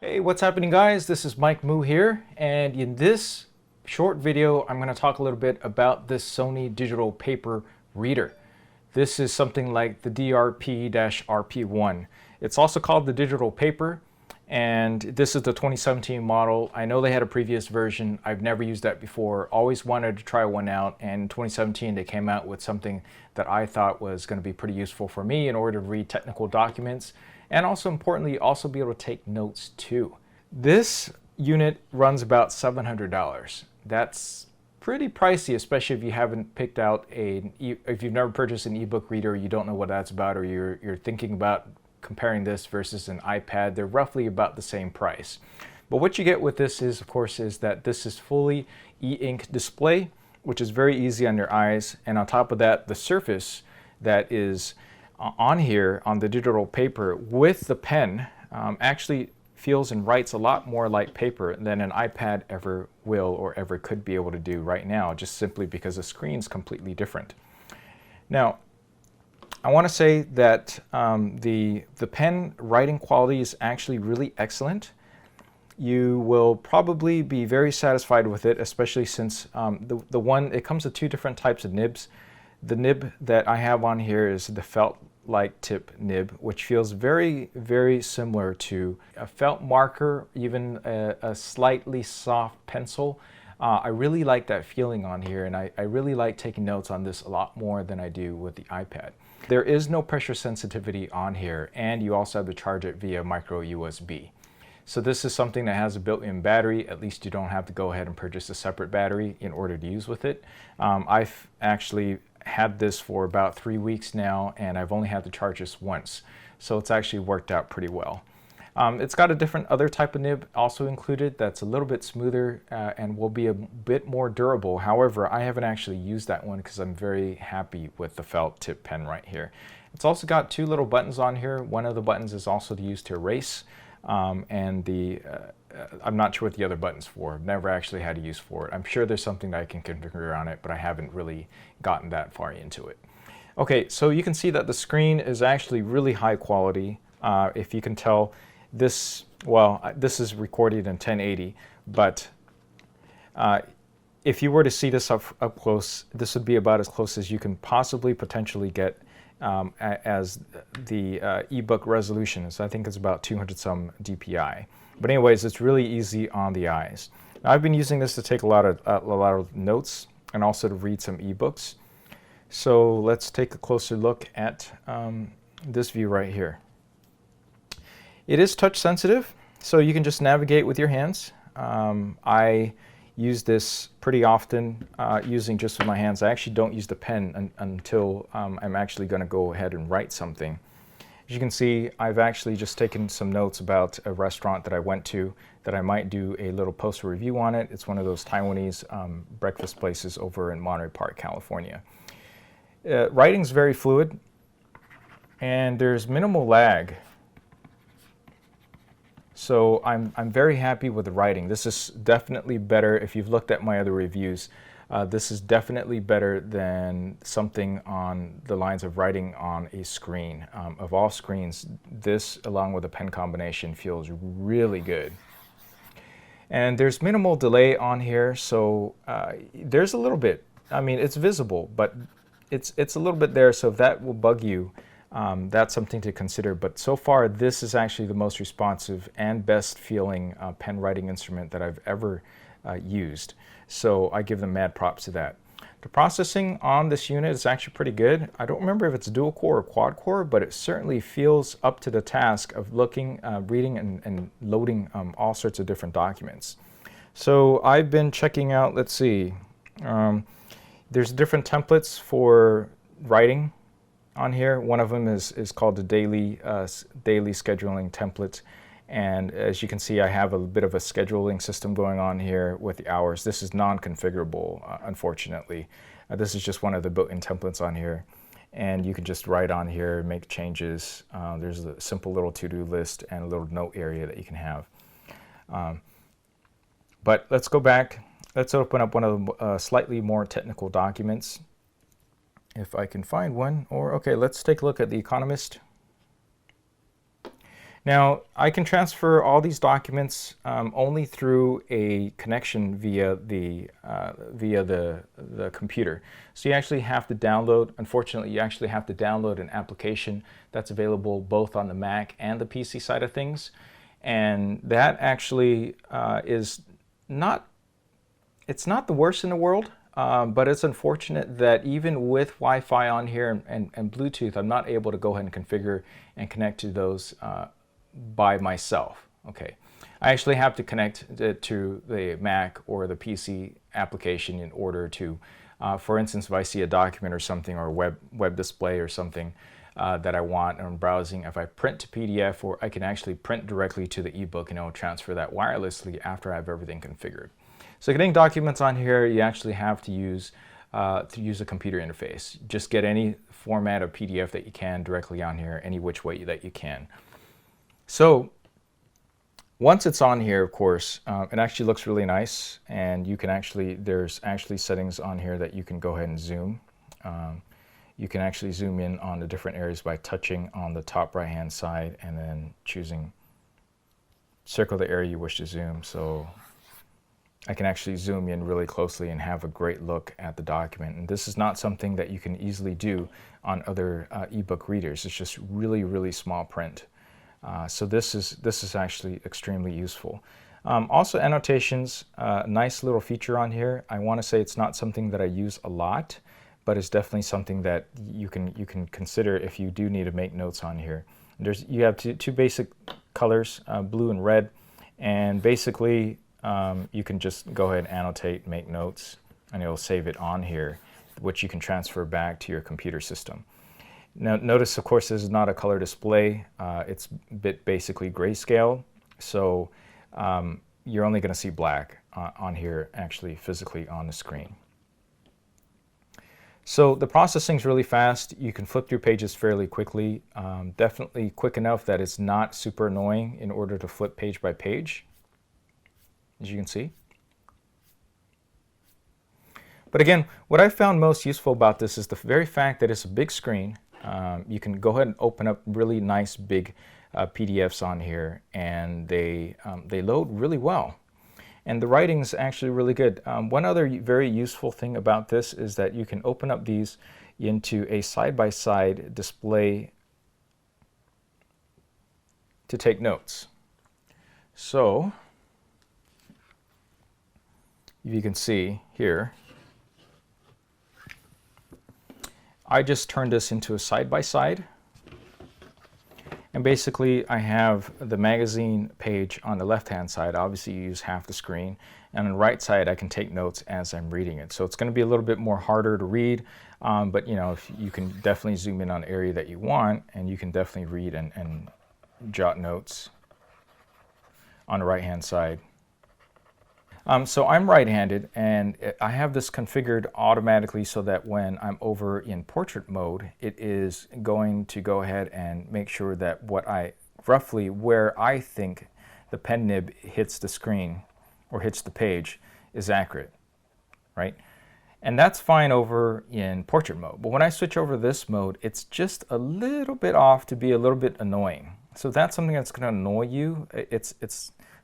Hey, what's happening guys? This is Mike Moo here, and in this short video I'm going to talk a little bit about this Sony digital paper reader. This is something like the DPT-RP1. It's also called the digital paper, and this is the 2017 model. I know they had a previous version. I've never used that before. Always wanted to try one out, and in 2017 they came out with something that I thought was going to be pretty useful for me in order to read technical documents, and also importantly, also be able to take notes too. This unit runs about $700. That's pretty pricey, especially if you haven't picked out if you've never purchased an ebook reader, you don't know what that's about, or you're thinking about comparing this versus an iPad. They're roughly about the same price. But what you get with this is, of course, is that this is fully e-ink display, which is very easy on your eyes. And on top of that, the surface that is on here on the digital paper with the pen actually feels and writes a lot more like paper than an iPad ever will or ever could be able to do right now, just simply because the screen's completely different. Now, I want to say that the pen writing quality is actually really excellent. You will probably be very satisfied with it, especially since it comes with two different types of nibs. The nib that I have on here is the felt-like tip nib, which feels very, very similar to a felt marker, even a slightly soft pencil. I really like that feeling on here, and I really like taking notes on this a lot more than I do with the iPad. There is no pressure sensitivity on here, and you also have to charge it via micro USB. So this is something that has a built-in battery. At least you don't have to go ahead and purchase a separate battery in order to use with it. I've actually had this for about 3 weeks now, and I've only had to charge this once. So it's actually worked out pretty well. It's got a different other type of nib also included that's a little bit smoother and will be a bit more durable. However, I haven't actually used that one because I'm very happy with the felt tip pen right here. It's also got two little buttons on here. One of the buttons is also used to erase, and I'm not sure what the other button's for. I've never actually had a use for it. I'm sure there's something that I can configure on it, but I haven't really gotten that far into it. Okay, so you can see that the screen is actually really high quality. If you can tell, this is recorded in 1080, but if you were to see this up close, this would be about as close as you can possibly potentially get as the ebook resolution. So I think it's about 200 some DPI. But anyways, it's really easy on the eyes. Now, I've been using this to take a lot of notes and also to read some ebooks. So let's take a closer look at this view right here. It is touch sensitive, so you can just navigate with your hands. I use this pretty often using just with my hands. I actually don't use the pen until I'm actually going to go ahead and write something. As you can see, I've actually just taken some notes about a restaurant that I went to that I might do a little poster review on it. It's one of those Taiwanese breakfast places over in Monterey Park, California. Writing's very fluid, and there's minimal lag. So I'm very happy with the writing. This is definitely better. If you've looked at my other reviews, this is definitely better than something on the lines of writing on a screen. Of all screens, this, along with a pen combination, feels really good. And there's minimal delay on here, so there's a little bit. I mean, it's visible, but it's a little bit there, so if that will bug you, that's something to consider. But so far, this is actually the most responsive and best feeling pen writing instrument that I've ever used. So I give them mad props to that. The processing on this unit is actually pretty good. I don't remember if it's dual core or quad core, but it certainly feels up to the task of looking, reading, and loading all sorts of different documents. So I've been checking out, let's see, there's different templates for writing on here. One of them is called the daily scheduling template. And as you can see, I have a bit of a scheduling system going on here with the hours. This is non-configurable, unfortunately. This is just one of the built-in templates on here. And you can just write on here, make changes. There's a simple little to-do list and a little note area that you can have. But let's go back. Let's open up one of the slightly more technical documents. if I can find one. Or okay, let's take a look at The Economist. Now, I can transfer all these documents only through a connection via the computer. So you actually have to download, unfortunately, you actually have to download an application that's available both on the Mac and the PC side of things. And that actually is not, it's not the worst in the world, but it's unfortunate that even with Wi-Fi on here and Bluetooth, I'm not able to go ahead and configure and connect to those by myself. Okay, I actually have to connect to the Mac or the PC application in order to, for instance, if I see a document or something, or a web display or something that I want and I'm browsing, if I print to PDF, or I can actually print directly to the ebook and it will transfer that wirelessly after I have everything configured. So getting documents on here, you actually have to use a computer interface. Just get any format of PDF that you can directly on here, any which way that you can. So once it's on here, of course, it actually looks really nice, and you can actually, there's actually settings on here that you can go ahead and zoom. You can actually zoom in on the different areas by touching on the top right hand side and then choosing, circle the area you wish to zoom. So I can actually zoom in really closely and have a great look at the document. And this is not something that you can easily do on other ebook readers. It's just really, really small print. So this is actually extremely useful. Also, annotations, nice little feature on here. I want to say it's not something that I use a lot, but it's definitely something that you can consider if you do need to make notes on here. You have two basic colors, blue and red, and basically you can just go ahead and annotate, make notes, and it'll save it on here, which you can transfer back to your computer system. Now notice, of course, this is not a color display. It's basically grayscale, so you're only going to see black on here, actually physically on the screen. So the processing is really fast. You can flip through pages fairly quickly. Definitely quick enough that it's not super annoying in order to flip page by page, as you can see. But again, what I found most useful about this is the very fact that it's a big screen. You can go ahead and open up really nice big PDFs on here, and they load really well. And the writing's actually really good. One other very useful thing about this is that you can open up these into a side-by-side display to take notes. So you can see here, I just turned this into a side-by-side, and basically I have the magazine page on the left-hand side. Obviously you use half the screen, and on the right side I can take notes as I'm reading it. So it's going to be a little bit more harder to read, but you know, if you can definitely zoom in on the area that you want, and you can definitely read and jot notes on the right-hand side. So I'm right-handed, and I have this configured automatically so that when I'm over in portrait mode, it is going to go ahead and make sure that roughly where I think the pen nib hits the screen or hits the page is accurate, right? And that's fine over in portrait mode. But when I switch over to this mode, it's just a little bit off to be a little bit annoying. So that's something that's going to annoy you.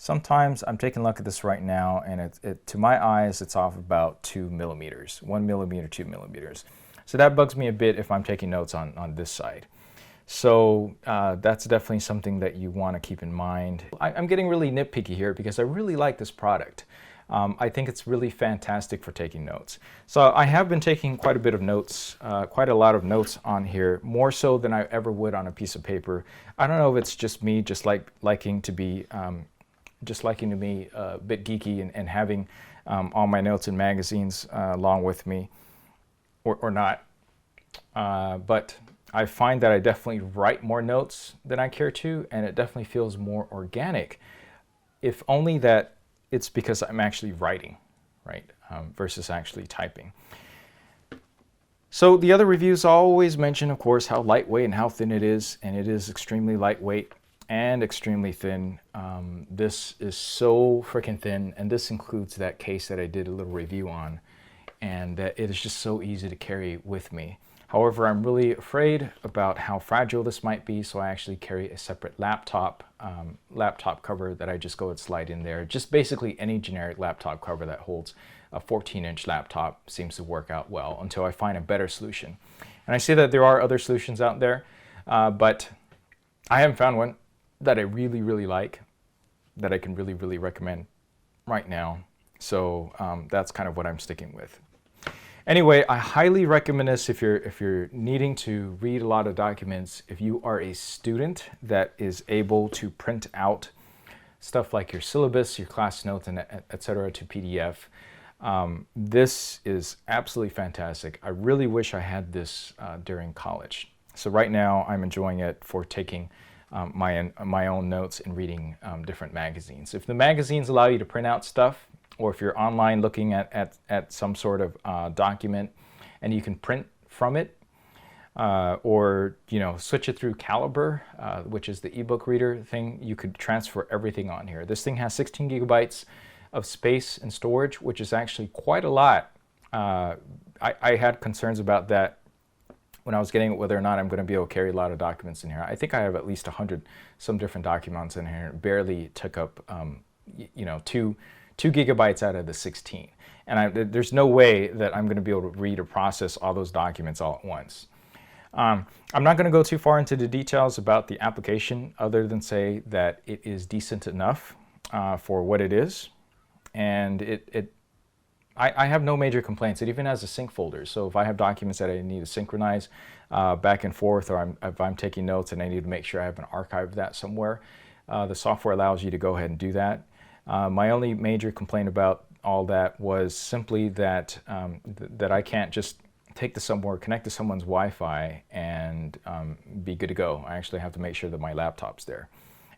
Sometimes I'm taking a look at this right now, and to my eyes, it's off about 2 millimeters, 1 millimeter, 2 millimeters. So that bugs me a bit if I'm taking notes on this side. So that's definitely something that you want to keep in mind. I'm getting really nitpicky here because I really like this product. I think it's really fantastic for taking notes. So I have been taking quite a bit of notes, quite a lot of notes on here, more so than I ever would on a piece of paper. I don't know if it's just me liking to be a bit geeky and having all my notes and magazines along with me, or not. But I find that I definitely write more notes than I care to, and it definitely feels more organic. If only that it's because I'm actually writing, right, versus actually typing. So the other reviews always mention, of course, how lightweight and how thin it is, and it is extremely lightweight and extremely thin. This is so freaking thin, and this includes that case that I did a little review on, and that it is just so easy to carry with me. However, I'm really afraid about how fragile this might be, so I actually carry a separate laptop cover that I just go and slide in there. Just basically any generic laptop cover that holds a 14-inch laptop seems to work out well until I find a better solution. And I see that there are other solutions out there, but I haven't found one that I really, really like, that I can really, really recommend right now. So that's kind of what I'm sticking with. Anyway, I highly recommend this if you're needing to read a lot of documents. If you are a student that is able to print out stuff like your syllabus, your class notes, and etc. to PDF, this is absolutely fantastic. I really wish I had this during college. So right now I'm enjoying it for taking my own notes and reading different magazines. If the magazines allow you to print out stuff, or if you're online looking at some sort of document and you can print from it, or switch it through Calibre, which is the ebook reader thing, you could transfer everything on here. This thing has 16 gigabytes of space and storage, which is actually quite a lot. I had concerns about that when I was getting it, whether or not I'm going to be able to carry a lot of documents in here. I think I have at least 100 some different documents in here. It barely took up 2 gigabytes out of the 16. And there's no way that I'm going to be able to read or process all those documents all at once. I'm not going to go too far into the details about the application, other than say that it is decent enough for what it is. And I have no major complaints. It even has a sync folder. So if I have documents that I need to synchronize back and forth, or if I'm taking notes and I need to make sure I have an archive of that somewhere, the software allows you to go ahead and do that. My only major complaint about all that was simply that that I can't just take this somewhere, connect to someone's Wi-Fi, and be good to go. I actually have to make sure that my laptop's there,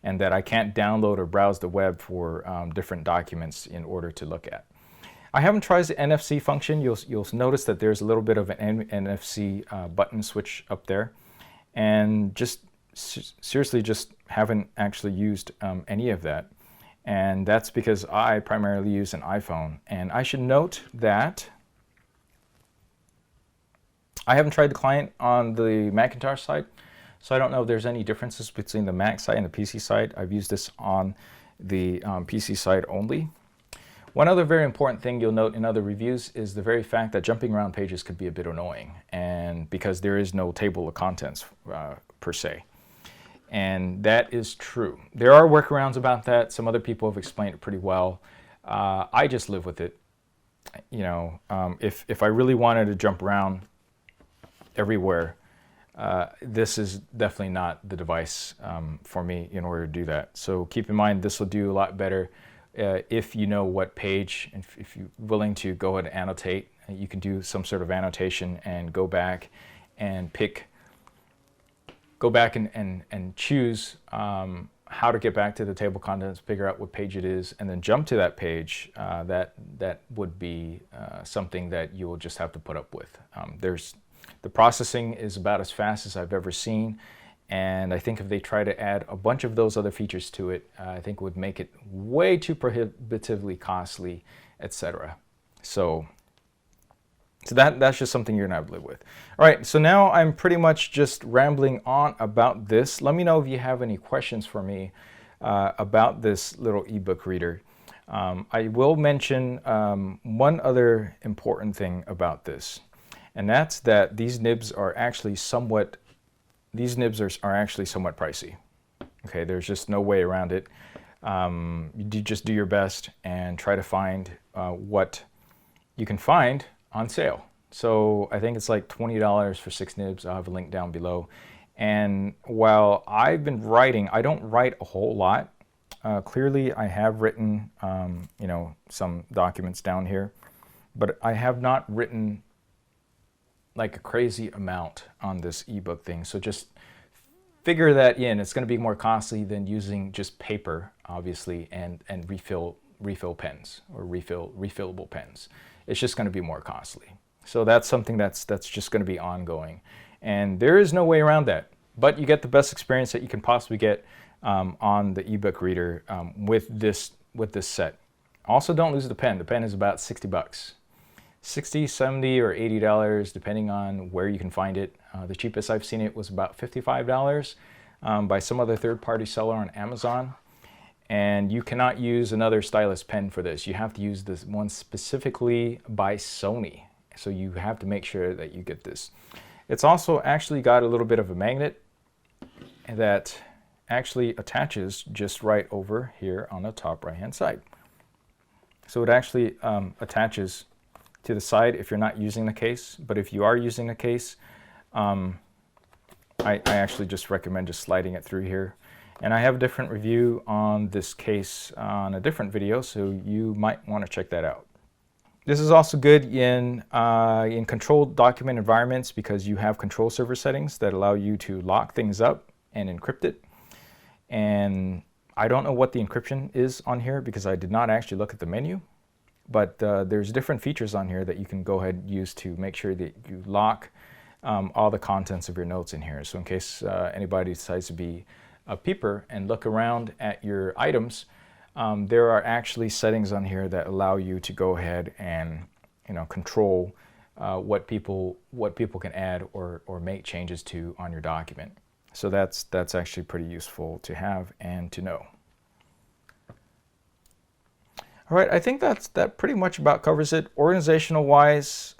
and that I can't download or browse the web for different documents in order to look at. I haven't tried the NFC function. You'll notice that there's a little bit of an NFC button switch up there, and just seriously just haven't actually used any of that. And that's because I primarily use an iPhone. And I should note that I haven't tried the client on the Macintosh side, so I don't know if there's any differences between the Mac side and the PC side. I've used this on the PC side only. One other very important thing you'll note in other reviews is the very fact that jumping around pages could be a bit annoying, and because there is no table of contents per se. And that is true. There are workarounds about that. Some other people have explained it pretty well. I just live with it. If I really wanted to jump around everywhere, this is definitely not the device for me in order to do that. So keep in mind, this will do a lot better if you know what page, and if you're willing to go ahead and annotate. You can do some sort of annotation and go back and choose how to get back to the table of contents, figure out what page it is, and then jump to that page. That would be something that you will just have to put up with. The processing is about as fast as I've ever seen, and I think if they try to add a bunch of those other features to it, I think it would make it way too prohibitively costly, etc. So that's just something you're gonna have to live with. All right, so now I'm pretty much just rambling on about this. Let me know if you have any questions for me about this little ebook reader. I will mention one other important thing about this, and that's that these nibs are actually somewhat pricey. Okay, there's just no way around it. You just do your best and try to find what you can find on sale. So I think it's like $20 for 6 nibs. I'll have a link down below. And while I've been writing, I don't write a whole lot. Clearly I have written some documents down here, but I have not written like a crazy amount on this ebook thing. So just figure that in. It's going to be more costly than using just paper, obviously, and refill pens or refillable pens. It's just going to be more costly. So that's something that's just going to be ongoing, and there is no way around that. But you get the best experience that you can possibly get on the ebook reader with this set. Also, don't lose the pen. The pen is about $60. $60, $70, or $80, depending on where you can find it. The cheapest I've seen it was about $55 by some other third-party seller on Amazon. And you cannot use another stylus pen for this. You have to use this one specifically by Sony. So you have to make sure that you get this. It's also actually got a little bit of a magnet that actually attaches just right over here on the top right-hand side. So it actually attaches to the side if you're not using the case. But if you are using the case, I actually just recommend just sliding it through here. And I have a different review on this case on a different video, so you might want to check that out. This is also good in controlled document environments because you have control server settings that allow you to lock things up and encrypt it. And I don't know what the encryption is on here because I did not actually look at the menu, but there's different features on here that you can go ahead and use to make sure that you lock all the contents of your notes in here. So in case anybody decides to be a peeper and look around at your items, there are actually settings on here that allow you to go ahead and control what people can add or make changes to on your document. So that's actually pretty useful to have and to know. All right, I think that pretty much about covers it. Organizational wise,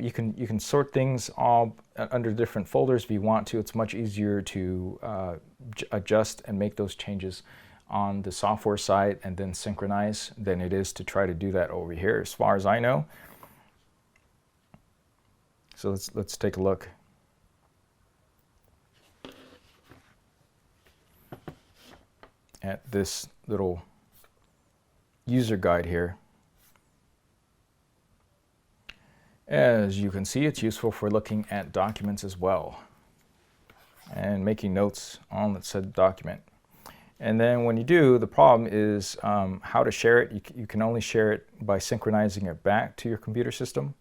you can sort things all under different folders if you want to. It's much easier to adjust and make those changes on the software side and then synchronize than it is to try to do that over here, as far as I know. So let's take a look. At this little user guide here. As you can see, it's useful for looking at documents as well and making notes on said document. And then when you do, the problem is how to share it. You can only share it by synchronizing it back to your computer system.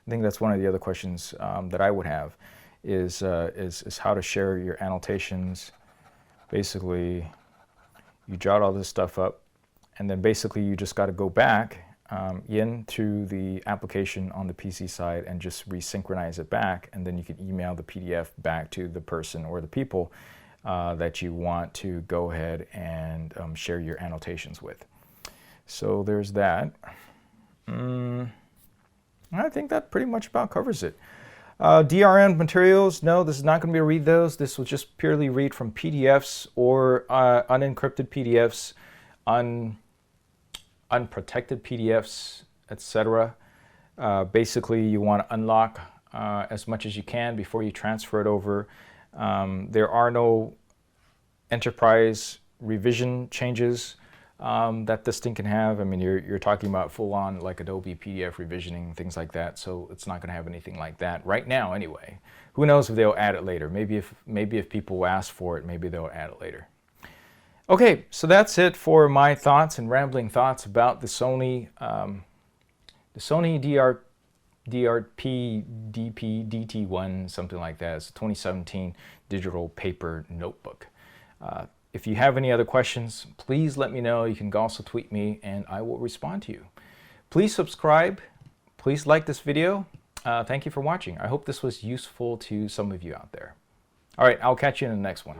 I think that's one of the other questions that I would have is how to share your annotations. Basically, you jot all this stuff up, and then basically you just got to go back into the application on the PC side and just resynchronize it back, and then you can email the PDF back to the person or the people that you want to go ahead and share your annotations with. So there's that. I think that pretty much about covers it. DRM materials, no, this is not going to be a read those. This will just purely read from PDFs or unencrypted PDFs, unprotected PDFs, etc. Basically, you want to unlock as much as you can before you transfer it over. There are no enterprise revision changes that this thing can have. I mean, you're talking about full-on like Adobe PDF revisioning, things like that. So it's not going to have anything like that right now, anyway. Who knows if they'll add it later? Maybe if people ask for it, maybe they'll add it later. Okay, so that's it for my thoughts and rambling thoughts about the Sony DPT-RP1, something like that. It's a 2017 digital paper notebook. If you have any other questions, please let me know. You can also tweet me and I will respond to you. Please subscribe. Please like this video. Thank you for watching. I hope this was useful to some of you out there. All right, I'll catch you in the next one.